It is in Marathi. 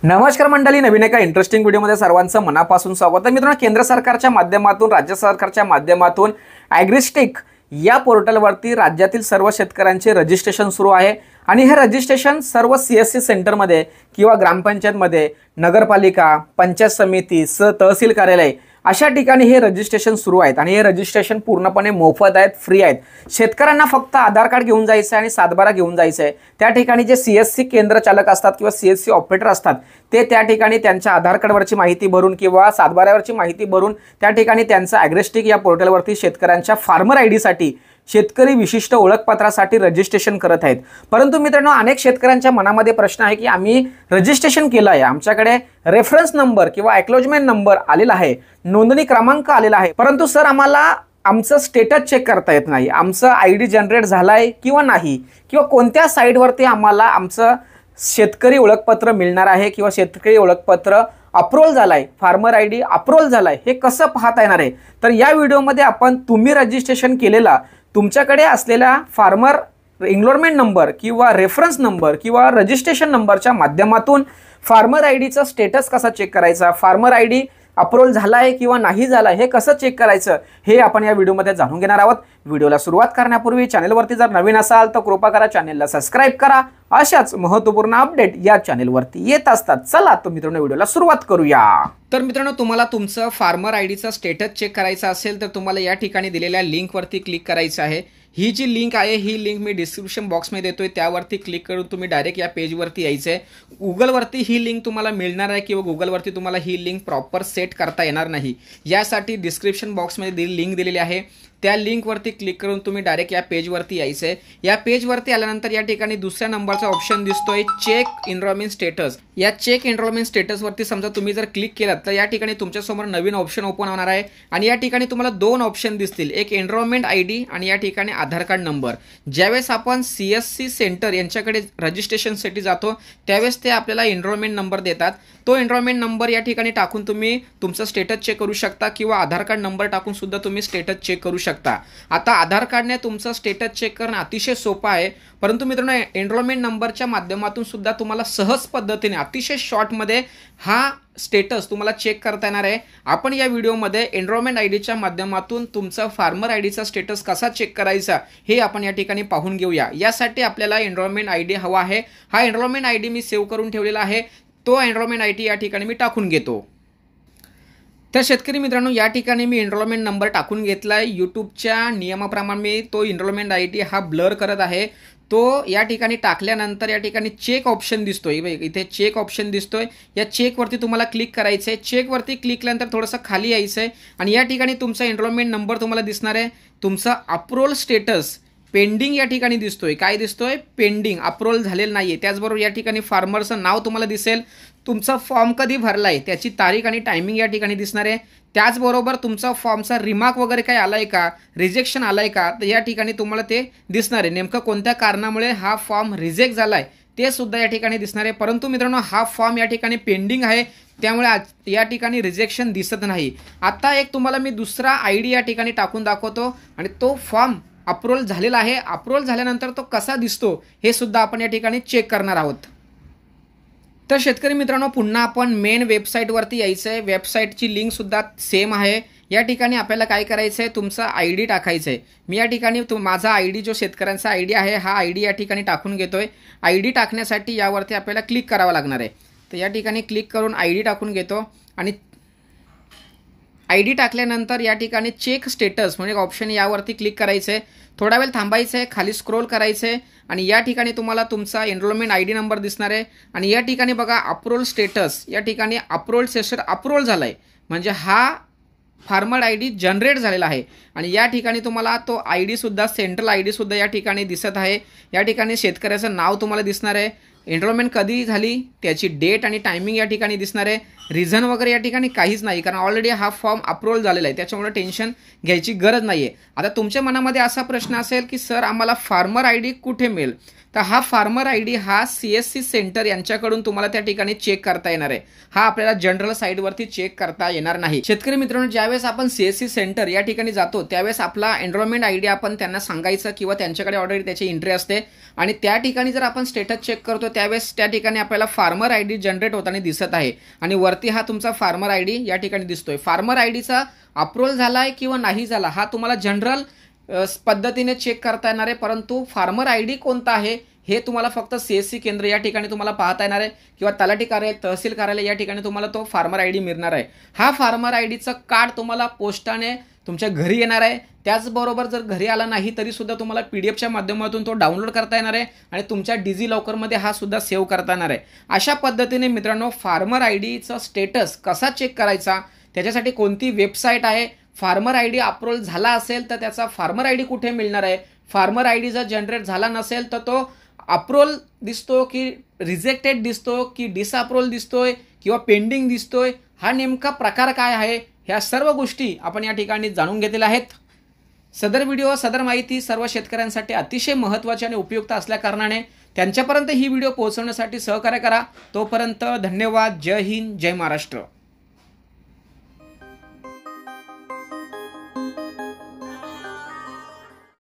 नमस्कार मंडळी, नवीन एका इंटरेस्टिंग व्हिडिओमध्ये सर्वांचं मनापासून स्वागत आहे। मित्रांनो, केंद्र सरकारच्या माध्यमातून राज्य सरकारच्या माध्यमातून ॲग्रिस्टिक या पोर्टलवरती राज्यातील सर्व शेतकऱ्यांचे रजिस्ट्रेशन सुरू आहे आणि हे रजिस्ट्रेशन सर्व CSC सेंटरमध्ये किंवा ग्रामपंचायतमध्ये, नगरपालिका, पंचायत समिती, तहसील कार्यालय अशा ठिकाणी हे रजिस्ट्रेशन सुरू आहेत आणि हे रजिस्ट्रेशन पूर्णपणे मोफत आहेत, फ्री आहेत। शेतकऱ्यांना फक्त आधार कार्ड घेऊन जायचं आहे आणि सातबारा घेऊन जायचं आहे। त्या ठिकाणी जे CSC केंद्र चालक असतात किंवा CSC ऑपरेटर असतात ते त्या ठिकाणी त्यांच्या आधार कार्डवरची माहिती भरून किंवा सातबाऱ्यावरची माहिती भरून त्या ठिकाणी त्यांचं ॲग्रिस्टिक या पोर्टलवरती शेतकऱ्यांच्या फार्मर ID साठी, शेतकरी विशिष्ट ओळखपत्रासाठी रजिस्ट्रेशन करत आहेत। परंतु मित्रांनो, अनेक शेतकऱ्यांच्या मनामध्ये प्रश्न आहे की आम्ही रजिस्ट्रेशन केलं आहे, आमच्याकडे रेफरन्स नंबर किंवा एक्नॉलेजमेंट नंबर आलेला आहे, नोंदणी क्रमांक आलेला आहे, परंतु सर आम्हाला आमचं स्टेटस चेक करता येत नाही, आमचं ID जनरेट झालाय किंवा नाही, किंवा कोणत्या साईटवरती आम्हाला आमचं शेतकरी ओळखपत्र मिळणार आहे किंवा शेतकरी ओळखपत्र अप्रूव्हल झालाय, फार्मर ID अप्रूव्हल झालाय, हे कसं पाहता येणार आहे। तर या व्हिडिओमध्ये आपण तुम्ही रजिस्ट्रेशन केलेला तुमच्याकडे असलेला फार्मर एनरोलमेंट नंबर किंवा रेफरन्स नंबर किंवा रजिस्ट्रेशन नंबरच्या माध्यमातून फार्मर IDचा स्टेटस कसा चेक करायचा, फार्मर ID अप्रूव्हल झालाय किंवा नाही झालाय हे कसं चेक करायचं हे आपण या व्हिडिओमध्ये जाणून घेणार आहोत। व्हिडिओला सुरुवात करण्यापूर्वी चॅनलवरती जर नवीन असाल तर कृपा करा चॅनलला सबस्क्राइब करा। अशाच महत्त्वपूर्ण अपडेट या चॅनलवरती येत असतात। चला तर मित्रांनो, व्हिडिओला सुरुवात करूया। तर मित्रांनो, तुम्हाला तुमचं फार्मर IDचा स्टेटस चेक करायचा असेल तर तुम्हाला या ठिकाणी दिलेल्या लिंकवरती क्लिक करायचं आहे। ही जी लिंक आहे ही लिंक मी डिस्क्रिप्शन बॉक्समध्ये देतोय, त्यावरती क्लिक करून तुम्ही डायरेक्ट या पेजवरती यायचं आहे। गुगलवरती ही लिंक तुम्हाला मिळणार आहे किंवा गुगलवरती तुम्हाला ही लिंक प्रॉपर सेट करता येणार नाही, यासाठी डिस्क्रिप्शन बॉक्समध्ये लिंक दिलेली आहे, त्या लिंकवरती क्लिक करून तुम्ही डायरेक्ट या पेजवरती यायचं आहे। या पेजवरती आल्यानंतर या ठिकाणी दुसऱ्या नंबरचा ऑप्शन दिसतोय चेक एनरोलमेंट स्टेटस। या चेक एनरोलमेंट स्टेटसवरती समजा तुम्ही जर क्लिक केलात तर या ठिकाणी तुमच्यासमोर नवीन ऑप्शन ओपन होणार आहे आणि या ठिकाणी तुम्हाला दोन ऑप्शन दिसतील, एक एनरोलमेंट ID आणि या ठिकाणी आधार कार्ड नंबर। ज्यावेळेस आपण CSC सेंटर यांच्याकडे रजिस्ट्रेशनसाठी जातो त्यावेळेस ते आपल्याला एनरोलमेंट नंबर देतात, तो एनरोलमेंट नंबर या ठिकाणी टाकून तुम्ही तुमचं स्टेटस चेक करू शकता किंवा आधार कार्ड नंबर टाकून सुद्धा तुम्ही स्टेटस चेक करू शकता। आता आधार कार्डने तुमचं स्टेटस चेक करणं अतिशय सोपं आहे, परंतु मित्रांनो एनरोलमेंट नंबरच्या माध्यमातून सुद्धा तुम्हाला सहज पद्धतीने अतिशय शॉर्टमध्ये हा स्टेटस तुम्हाला चेक करता येणार आहे। आपण या व्हिडिओमध्ये एनरोलमेंट IDच्या माध्यमातून तुमचा फार्मर IDचा स्टेटस कसा चेक करायचा हे आपण या ठिकाणी पाहून घेऊया। यासाठी आपल्याला एनरोलमेंट ID हवा आहे। हा एनरोलमेंट ID मी सेव्ह करून ठेवलेला आहे, तो एनरोलमेंट ID या ठिकाणी मी टाकून घेतो। तर शेतकरी मित्रांनो, या ठिकाणी मी एनरोलमेंट नंबर टाकून घेतलाय। यूट्यूबच्या नियमाप्रमाणे मी तो एनरोलमेंट ID हा ब्लर करत आहे, तो या ठिकाणी टाकल्यानंतर या ठिकाणी चेक ऑप्शन दिसतोय, इथे चेक ऑप्शन दिसतोय, या चेकवरती तुम्हाला क्लिक करायचं आहे। चेकवरती क्लिक केल्यानंतर थोडंसं खाली यायचं आहे आणि या ठिकाणी तुमचा एनरोलमेंट नंबर तुम्हाला दिसणार आहे, तुमचा अप्रूव्हल स्टेटस पेंडिंग या ठिकाणी दिसतोय, काय दिसतोय, पेंडिंग, अप्रूव्हल झालेलं नाहीये। त्याचबरोबर या ठिकाणी फार्मरचं नाव तुम्हाला दिसेल, तुमचा फॉर्म कधी भरलाय त्याची तारीख आणि टायमिंग या ठिकाणी दिसणार आहे। त्याचबरोबर तुमचा फॉर्मचा रिमार्क वगैरे काय आलाय का, रिजेक्शन आलाय का, तर या ठिकाणी तुम्हाला ते दिसणार आहे। नेमकं कोणत्या कारणामुळे हा फॉर्म रिजेक्ट झालाय ते सुद्धा या ठिकाणी दिसणार आहे। परंतु मित्रांनो, हा फॉर्म या ठिकाणी पेंडिंग आहे, त्यामुळे या ठिकाणी रिजेक्शन दिसत नाही। आता एक तुम्हाला मी दुसरा ID या ठिकाणी टाकून दाखवतो आणि तो फॉर्म अप्रूव्हल झालेला आहे, अप्रूव्हल झाल्यानंतर तो कसा दिसतो हे सुद्धा आपण या ठिकाणी चेक करणार आहोत। तर शेतकरी मित्रांनो, पुन्हा आपण मेन वेबसाईटवरती यायचं आहे। वेबसाईटची लिंक सुद्धा सेम आहे। या ठिकाणी आपल्याला काय करायचं आहे, तुमचा ID टाकायचं आहे। मी या ठिकाणी माझा ID जो शेतकऱ्यांचा ID आहे हा ID या ठिकाणी टाकून घेतोय। ID टाकण्यासाठी यावरती आपल्याला क्लिक करावं लागणार आहे, तर या ठिकाणी क्लिक करून ID टाकून घेतो आणि ID टाकल्यानंतर या ठिकाणी चेक स्टेटस म्हणजे ऑप्शन यावरती क्लिक करायचं आहे, थोडा वेळ थांबायचं आहे, खाली स्क्रोल करायचं आहे आणि या ठिकाणी तुम्हाला तुमचा एनरोलमेंट ID नंबर दिसणार आहे आणि या ठिकाणी बघा अप्रूव्हल स्टेटस, या ठिकाणी अप्रूव्हल स्टेटस अप्रूव्हल झाला आहे, म्हणजे हा फार्मर ID जनरेट झालेला आहे आणि या ठिकाणी तुम्हाला तो ID सुद्धा सेंट्रल ID सुद्धा या ठिकाणी दिसत आहे। या ठिकाणी शेतकऱ्याचं नाव तुम्हाला दिसणार आहे, एनरोलमेंट कधी झाली त्याची डेट आणि टायमिंग या ठिकाणी दिसणार आहे, रिझन वगैरे या ठिकाणी काहीच नाही, कारण ऑलरेडी हा फॉर्म अप्रूव्हल झालेला आहे, त्याच्यामुळे टेन्शन घ्यायची गरज नाही आहे। आता तुमच्या मनामध्ये असा प्रश्न असेल की सर आम्हाला फार्मर ID कुठे मिळेल, तर हा फार्मर आय डी हा CSC सेंटर यांच्याकडून तुम्हाला त्या ठिकाणी चेक करता येणार आहे. हा आपल्याला जनरल साईटवरती चेक करता येणार नाही. शेतकरी मित्रांनो, ज्यावेळेस आपण CSC सेंटर या ठिकाणी जातो त्यावेळेस आपला एनरोलमेंट आय डी आपण त्यांना सांगायचं किंवा त्यांच्याकडे ऑलरेडी त्याची एंट्री असते आणि त्या ठिकाणी जर आपण स्टेटस चेक करतो त्यावेळेस त्या ठिकाणी आपल्याला फार्मर आय डी जनरेट होताना दिसत आहे आणि वरती हा तुमचा फार्मर आय डी या ठिकाणी दिसतोय. फार्मर आय डीचा अप्रूव्हल झालाय किंवा नाही झाला हा तुम्हाला जनरल पद्धतीने चेक करता येणार आहे, परंतु फार्मर आय डी कोणता आहे हे तुम्हाला फक्त CSC केंद्र या ठिकाणी तुम्हाला पाहता येणार आहे किंवा तलाठी कार्यालय, तहसील कार्यालय या ठिकाणी तुम्हाला तो फार्मर आय डी मिळणार आहे. हा फार्मर आय डीचं कार्ड तुम्हाला पोस्टाने तुमच्या घरी येणार आहे. त्याचबरोबर जर घरी आला नाही तरी सुद्धा तुम्हाला PDFच्या माध्यमातून तो डाउनलोड करता येणार आहे आणि तुमच्या डिजिलॉकरमध्ये हा सुद्धा सेव्ह करता येणार आहे. अशा पद्धतीने मित्रांनो फार्मर आय डीचं स्टेटस कसा चेक करायचा, त्याच्यासाठी कोणती वेबसाईट आहे, फार्मर आय डी अप्रूव्हल झाला असेल तर त्याचा फार्मर आय डी कुठे मिळणार आहे, फार्मर आय डी जर जनरेट झाला नसेल तर तो अप्रूव्हल दिसतो की रिजेक्टेड दिसतो की डिसअप्रूव्हल दिसतोय किंवा पेंडिंग दिसतोय, हा नेमका प्रकार काय आहे, ह्या सर्व गोष्टी आपण या ठिकाणी जाणून घेतलेल्या आहेत. सदर व्हिडिओ, सदर माहिती सर्व शेतकऱ्यांसाठी अतिशय महत्त्वाची आणि उपयुक्त असल्या कारणाने त्यांच्यापर्यंत ही व्हिडिओ पोहोचवण्यासाठी सहकार्य करा. तोपर्यंत धन्यवाद. जय हिंद, जय महाराष्ट्र.